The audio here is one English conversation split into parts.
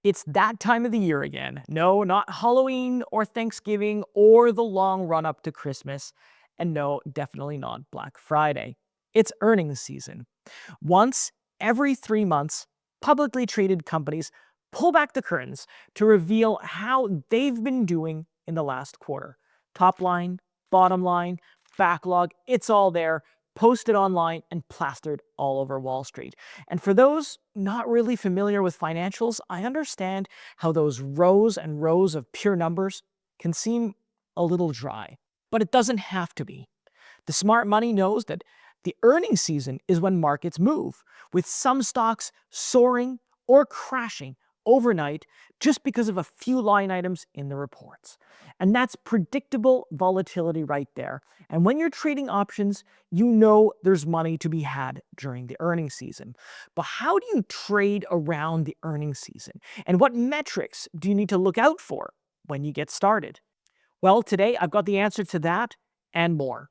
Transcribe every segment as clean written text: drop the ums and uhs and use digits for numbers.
It's that time of the year again. No, not Halloween or Thanksgiving or the long run up to Christmas. And no, definitely not Black Friday. It's earnings season. Once every 3 months, publicly traded companies pull back the curtains to reveal how they've been doing in the last quarter. Top line, bottom line, backlog, it's all there, posted online and plastered all over Wall Street. And for those not really familiar with financials, I understand how those rows and rows of pure numbers can seem a little dry. But it doesn't have to be. The smart money knows that the earnings season is when markets move, with some stocks soaring or crashing overnight just because of a few line items in the reports. And that's predictable volatility right there. And when you're trading options, you know there's money to be had during the earnings season. But how do you trade around the earnings season? And what metrics do you need to look out for when you get started? Well, today I've got the answer to that and more.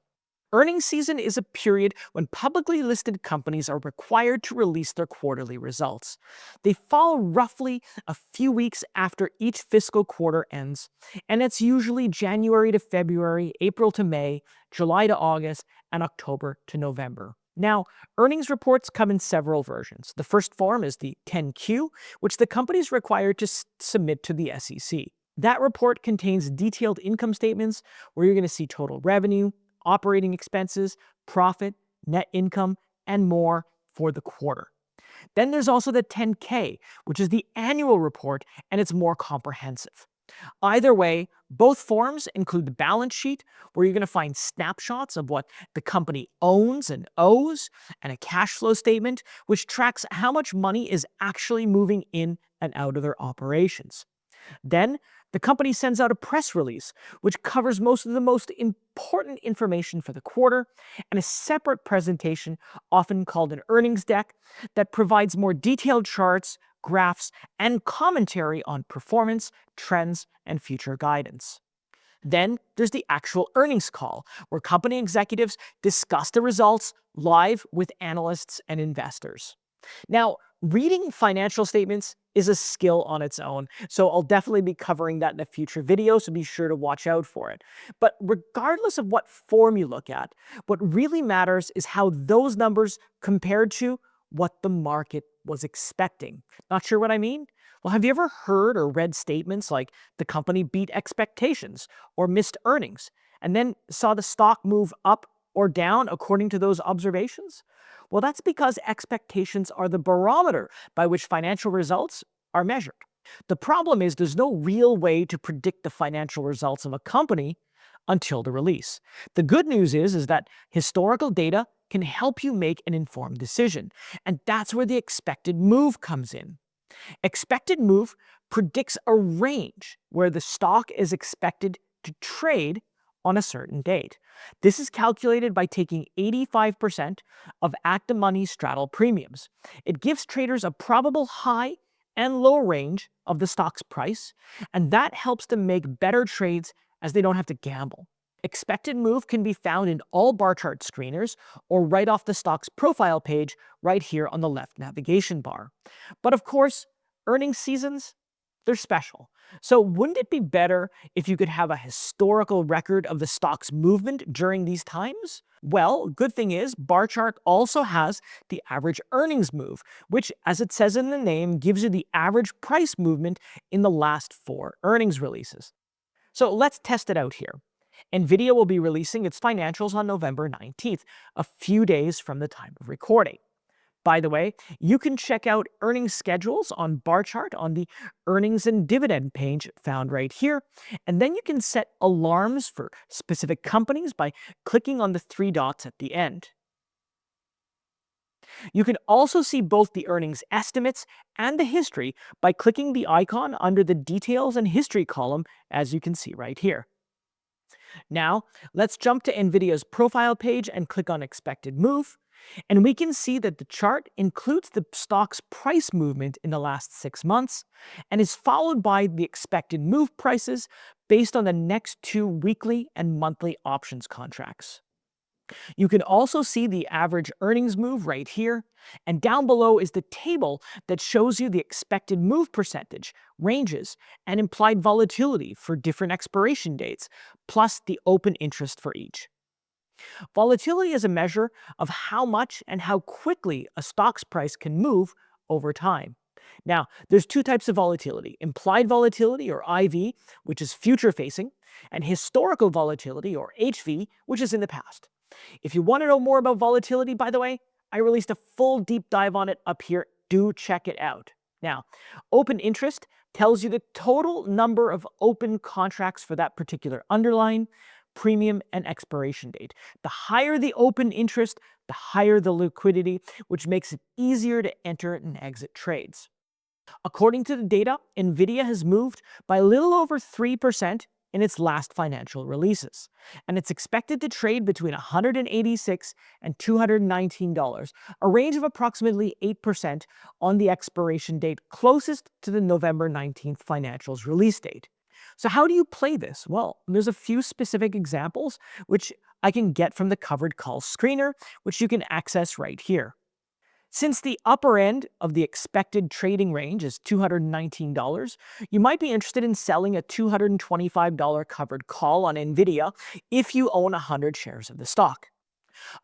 Earnings season is a period when publicly listed companies are required to release their quarterly results. They fall roughly a few weeks after each fiscal quarter ends, and it's usually January to February, April to May, July to August, and October to November. Now, earnings reports come in several versions. The first form is the 10Q, which the company is required to submit to the SEC. That report contains detailed income statements where you're going to see total revenue, operating expenses, profit, net income, and more for the quarter. Then there's also the 10K, which is the annual report, and it's more comprehensive. Either way, both forms include the balance sheet, where you're going to find snapshots of what the company owns and owes, and a cash flow statement, which tracks how much money is actually moving in and out of their operations. Then, the company sends out a press release, which covers most of the most important information for the quarter, and a separate presentation, often called an earnings deck, that provides more detailed charts, graphs, and commentary on performance, trends, and future guidance. Then there's the actual earnings call, where company executives discuss the results live with analysts and investors. Now, reading financial statements is a skill on its own, so I'll definitely be covering that in a future video, so be sure to watch out for it. But regardless of what form you look at, what really matters is how those numbers compared to what the market was expecting. Not sure what I mean? Well, have you ever heard or read statements like the company beat expectations or missed earnings, and then saw the stock move up or down according to those observations? Well, that's because expectations are the barometer by which financial results are measured. The problem is there's no real way to predict the financial results of a company until the release. The good news is that historical data can help you make an informed decision, and that's where the expected move comes in. Expected move predicts a range where the stock is expected to trade on a certain date. This is calculated by taking 85% of at-the-money straddle premiums. It gives traders a probable high and low range of the stock's price, and that helps them make better trades as they don't have to gamble. Expected move can be found in all Barchart screeners or right off the stock's profile page right here on the left navigation bar. But of course, earnings seasons, they're special. So wouldn't it be better if you could have a historical record of the stock's movement during these times? Well, good thing is Barchart also has the average earnings move, which, as it says in the name, gives you the average price movement in the last 4 earnings releases. So let's test it out here. Nvidia will be releasing its financials on November 19th, a few days from the time of recording. By the way, you can check out earnings schedules on Barchart on the earnings and dividend page found right here. And then you can set alarms for specific companies by clicking on the 3 dots at the end. You can also see both the earnings estimates and the history by clicking the icon under the details and history column, as you can see right here. Now, let's jump to Nvidia's profile page and click on expected move. And we can see that the chart includes the stock's price movement in the last 6 months and is followed by the expected move prices based on the next 2 weekly and monthly options contracts. You can also see the average earnings move right here, and down below is the table that shows you the expected move percentage, ranges, and implied volatility for different expiration dates, plus the open interest for each. Volatility is a measure of how much and how quickly a stock's price can move over time. Now, there's two types of volatility: implied volatility, or IV, which is future facing, and historical volatility, or HV, which is in the past. If you want to know more about volatility, by the way, I released a full deep dive on it up here. Do check it out. Now, open interest tells you the total number of open contracts for that particular underlying, premium, and expiration date. The higher the open interest, the higher the liquidity, which makes it easier to enter and exit trades. According to the data, Nvidia has moved by a little over 3% in its last financial releases, and it's expected to trade between $186 and $219, a range of approximately 8% on the expiration date closest to the November 19th financials release date. So how do you play this? Well, there's a few specific examples which I can get from the covered call screener, which you can access right here. Since the upper end of the expected trading range is $219, you might be interested in selling a $225 covered call on Nvidia if you own 100 shares of the stock.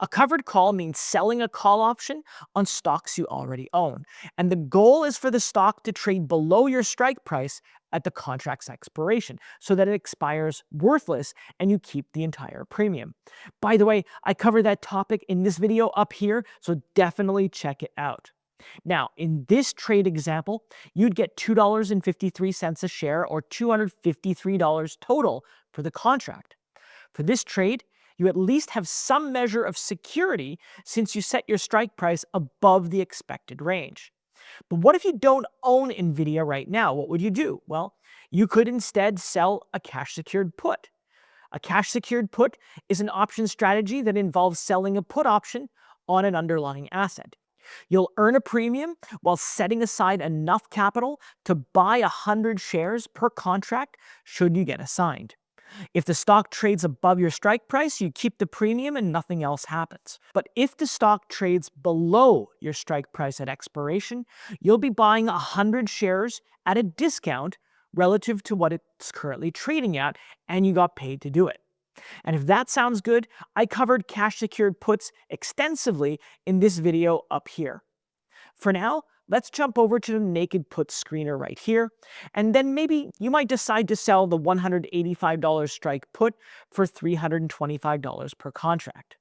A covered call means selling a call option on stocks you already own, and the goal is for the stock to trade below your strike price at the contract's expiration so that it expires worthless and you keep the entire premium. By the way, I cover that topic in this video up here, so definitely check it out. Now, in this trade example, you'd get $2.53 a share, or $253 total for the contract. For this trade, you at least have some measure of security since you set your strike price above the expected range. But what if you don't own Nvidia right now? What would you do? Well, you could instead sell a cash secured put. A cash secured put is an option strategy that involves selling a put option on an underlying asset. You'll earn a premium while setting aside enough capital to buy 100 shares per contract should you get assigned. If the stock trades above your strike price, you keep the premium and nothing else happens. But if the stock trades below your strike price at expiration, you'll be buying 100 shares at a discount relative to what it's currently trading at, and you got paid to do it. And if that sounds good, I covered cash secured puts extensively in this video up here. For now, let's jump over to the naked put screener right here, and then maybe you might decide to sell the $185 strike put for $325 per contract.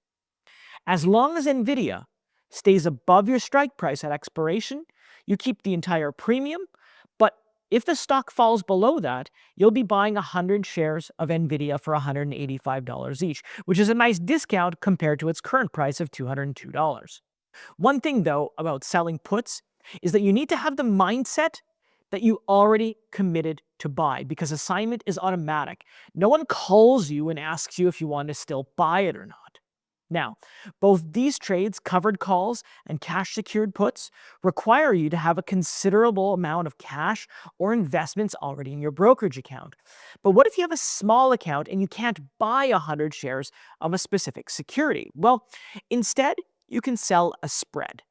As long as Nvidia stays above your strike price at expiration, you keep the entire premium, but if the stock falls below that, you'll be buying 100 shares of Nvidia for $185 each, which is a nice discount compared to its current price of $202. One thing, though, about selling puts is that you need to have the mindset that you already committed to buy, because assignment is automatic. No one calls you and asks you if you want to still buy it or not. Now, both these trades, covered calls and cash secured puts, require you to have a considerable amount of cash or investments already in your brokerage account. But what if you have a small account and you can't buy 100 shares of a specific security? Well, instead, you can sell a spread.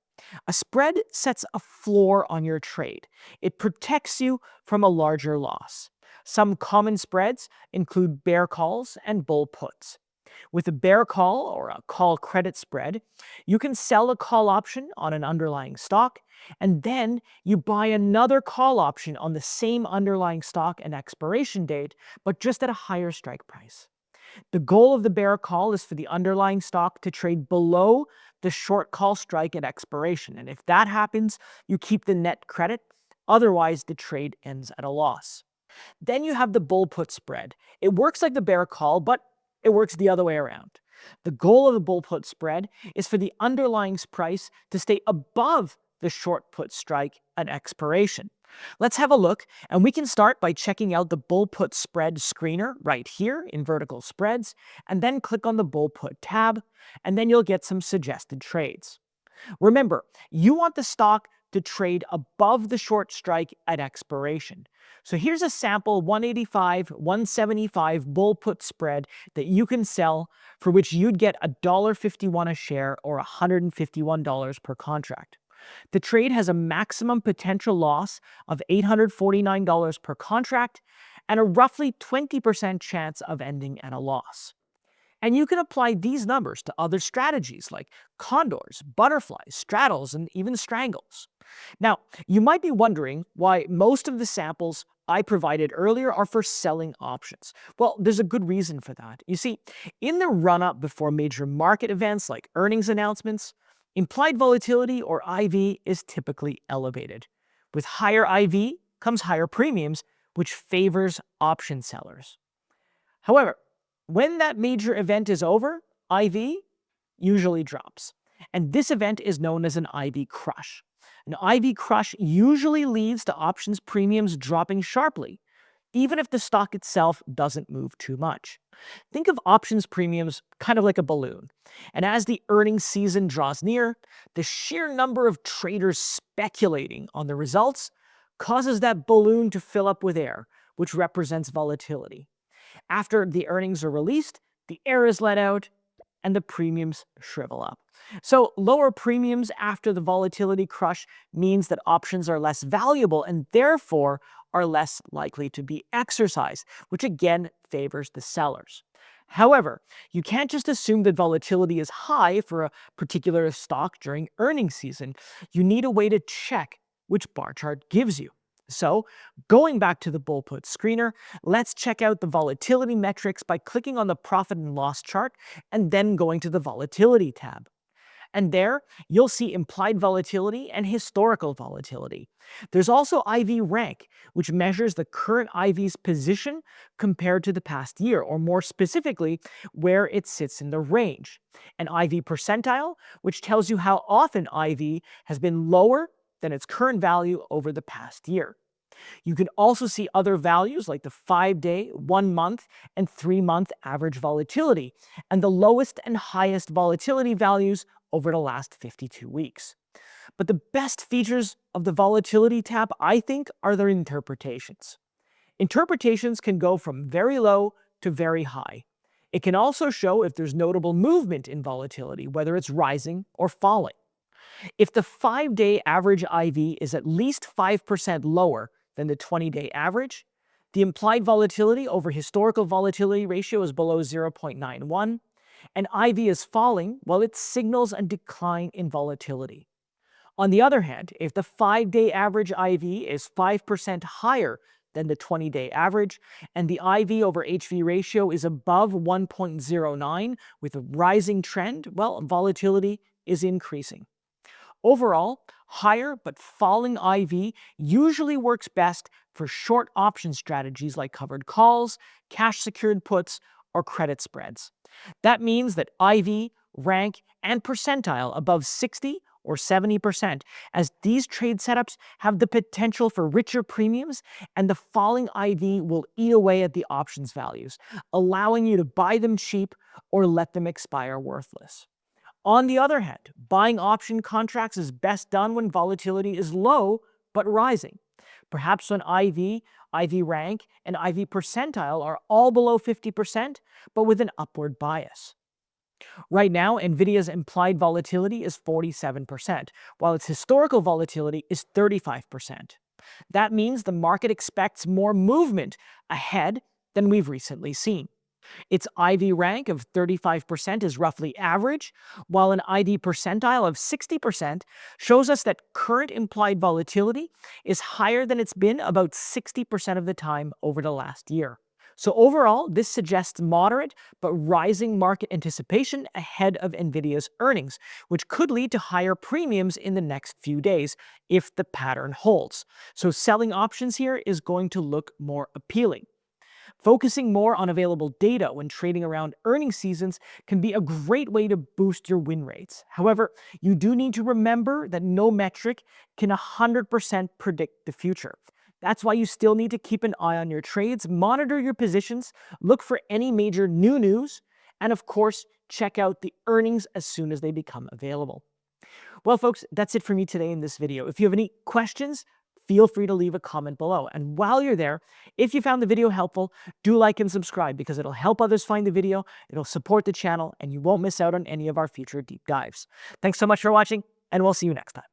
A spread sets a floor on your trade. It protects you from a larger loss. Some common spreads include bear calls and bull puts. With a bear call, or a call credit spread, you can sell a call option on an underlying stock, and then you buy another call option on the same underlying stock and expiration date, but just at a higher strike price. The goal of the bear call is for the underlying stock to trade below the short call strike at expiration. And if that happens, you keep the net credit. Otherwise, the trade ends at a loss. Then you have the bull put spread. It works like the bear call, but it works the other way around. The goal of the bull put spread is for the underlying price to stay above the short put strike at expiration. Let's have a look, and we can start by checking out the bull put spread screener right here in vertical spreads, and then click on the bull put tab, and then you'll get some suggested trades. Remember, you want the stock to trade above the short strike at expiration. So here's a sample 185, 175 bull put spread that you can sell, for which you'd get $1.51 a share or $151 per contract. The trade has a maximum potential loss of $849 per contract and a roughly 20% chance of ending at a loss. And you can apply these numbers to other strategies like condors, butterflies, straddles, and even strangles. Now, you might be wondering why most of the samples I provided earlier are for selling options. Well, there's a good reason for that. You see, in the run-up before major market events like earnings announcements, implied volatility, or IV, is typically elevated. With higher IV comes higher premiums, which favors option sellers. However, when that major event is over, IV usually drops. And this event is known as an IV crush. An IV crush usually leads to options premiums dropping sharply, even if the stock itself doesn't move too much. Think of options premiums kind of like a balloon. And as the earnings season draws near, the sheer number of traders speculating on the results causes that balloon to fill up with air, which represents volatility. After the earnings are released, the air is let out and the premiums shrivel up. So lower premiums after the volatility crush means that options are less valuable and therefore are less likely to be exercised, which again favors the sellers. However, you can't just assume that volatility is high for a particular stock during earnings season. You need a way to check which bar chart gives you. So, going back to the bull put screener, let's check out the volatility metrics by clicking on the profit and loss chart and then going to the volatility tab. And there, you'll see implied volatility and historical volatility. There's also IV rank, which measures the current IV's position compared to the past year, or more specifically, where it sits in the range. And IV percentile, which tells you how often IV has been lower than its current value over the past year. You can also see other values like the 5-day, 1-month, and 3-month average volatility, and the lowest and highest volatility values over the last 52 weeks. But the best features of the volatility tab, I think, are their interpretations. Interpretations can go from very low to very high. It can also show if there's notable movement in volatility, whether it's rising or falling. If the 5-day average IV is at least 5% lower than the 20-day average, the implied volatility over historical volatility ratio is below 0.91, and IV is falling while it signals a decline in volatility. On the other hand, if the 5-day average IV is 5% higher than the 20-day average, and the IV over HV ratio is above 1.09 with a rising trend, well, volatility is increasing. Overall, higher but falling IV usually works best for short option strategies like covered calls, cash-secured puts, or credit spreads. That means that IV, rank, and percentile above 60 or 70%, as these trade setups have the potential for richer premiums, and the falling IV will eat away at the options values, allowing you to buy them cheap or let them expire worthless. On the other hand, buying option contracts is best done when volatility is low but rising. Perhaps when IV, IV rank, and IV percentile are all below 50%, but with an upward bias. Right now, Nvidia's implied volatility is 47%, while its historical volatility is 35%. That means the market expects more movement ahead than we've recently seen. Its IV rank of 35% is roughly average, while an ID percentile of 60% shows us that current implied volatility is higher than it's been about 60% of the time over the last year. So overall, this suggests moderate but rising market anticipation ahead of Nvidia's earnings, which could lead to higher premiums in the next few days if the pattern holds. So selling options here is going to look more appealing. Focusing more on available data when trading around earnings seasons can be a great way to boost your win rates. However, you do need to remember that no metric can 100% predict the future. That's why you still need to keep an eye on your trades, monitor your positions, look for any major new news, and of course, check out the earnings as soon as they become available. Well, folks, that's it for me today in this video. If you have any questions, feel free to leave a comment below. And while you're there, if you found the video helpful, do like and subscribe because it'll help others find the video, it'll support the channel, and you won't miss out on any of our future deep dives. Thanks so much for watching, and we'll see you next time.